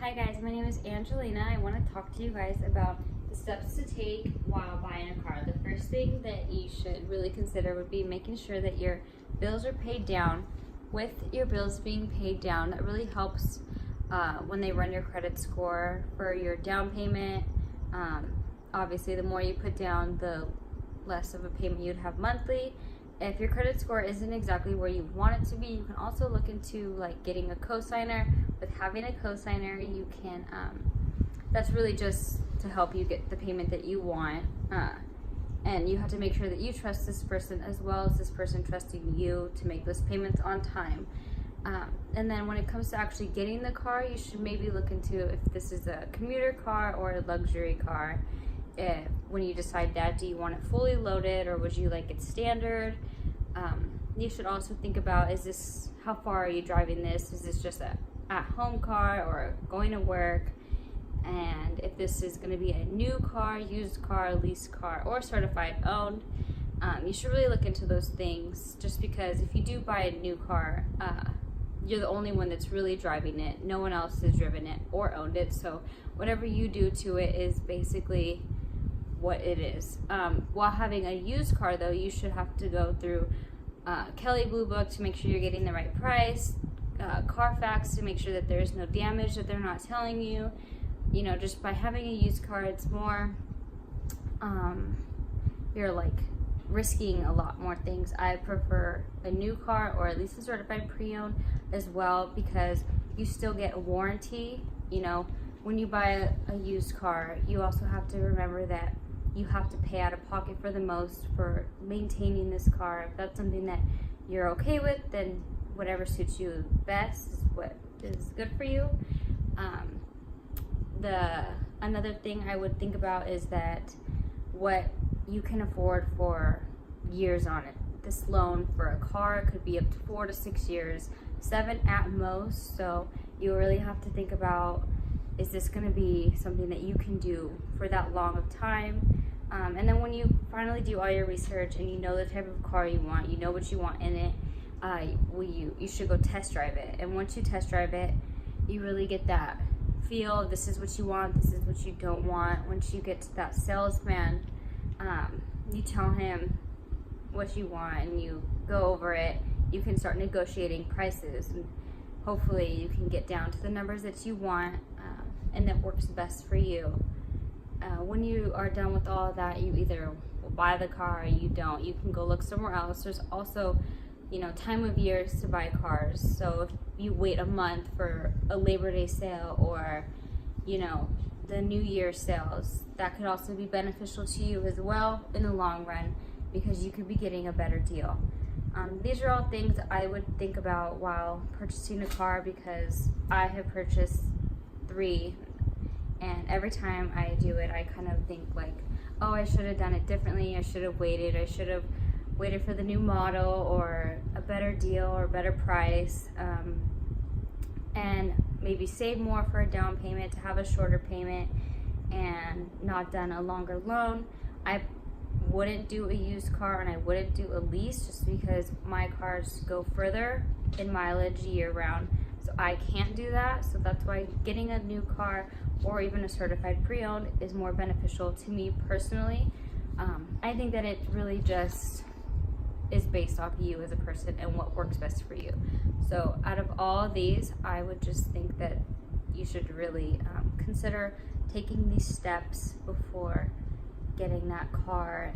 Hi guys, my name is Angelina. I want to talk to you guys about the steps to take while buying a car. The first thing that you should really consider would be making sure that your bills are paid down. With your bills being paid down, that really helps when they run your credit score for your down payment. Obviously, the more you put down, the less of a payment you'd have monthly. If your credit score isn't exactly where you want it to be, you can also look into like getting a cosigner. With having a cosigner, you can that's really just to help you get the payment that you want, and you have to make sure that you trust this person as well as this person trusting you to make those payments on time. And then when it comes to actually getting the car, you should maybe look into if this is a commuter car or a luxury car. When you decide that, do you want it fully loaded or would you like it standard? You should also think about, how far are you driving this? Is this just a at-home car or going to work? And if this is going to be a new car, used car, leased car, or certified owned, you should really look into those things, just because if you do buy a new car, you're the only one that's really driving it. No one else has driven it or owned it, so whatever you do to it is basically what it is. While having a used car though, you should have to go through Kelley Blue Book to make sure you're getting the right price, Carfax to make sure that there's no damage that they're not telling you. You know, just by having a used car, it's more, you're like risking a lot more things. I prefer a new car or at least a certified pre-owned as well, because you still get a warranty. You know, when you buy a used car, you also have to remember that you have to pay out of pocket for the most for maintaining this car. If that's something that you're okay with, then whatever suits you best is what is good for you. Another thing I would think about is that what you can afford for years on it. This loan for a car could be up to 4 to 6 years, 7 at most. So you really have to think about, is this going to be something that you can do for that long of time? And then when you finally do all your research and you know the type of car you want, you know what you want in it, you should go test drive it. And once you test drive it, you really get that feel. This is what you want, this is what you don't want. Once you get to that salesman, you tell him what you want and you go over it. You can start negotiating prices, and hopefully you can get down to the numbers that you want, and that works best for you. When you are done with all of that, you either will buy the car or you don't. You can go look somewhere else. There's also, you know, time of years to buy cars. So if you wait a month for a Labor Day sale or, you know, the New Year sales, that could also be beneficial to you as well in the long run, because you could be getting a better deal. These are all things I would think about while purchasing a car, because I have purchased 3, and every time I do it, I kind of think like, oh, I should have done it differently. I should have waited. I should have waited for the new model or a better deal or better price, and maybe save more for a down payment to have a shorter payment and not done a longer loan. I wouldn't do a used car and I wouldn't do a lease, just because my cars go further in mileage year round, so I can't do that. So that's why getting a new car or even a certified pre-owned is more beneficial to me personally. I think that it really just is based off you as a person and what works best for you. So out of all of these, I would just think that you should really consider taking these steps before getting that car.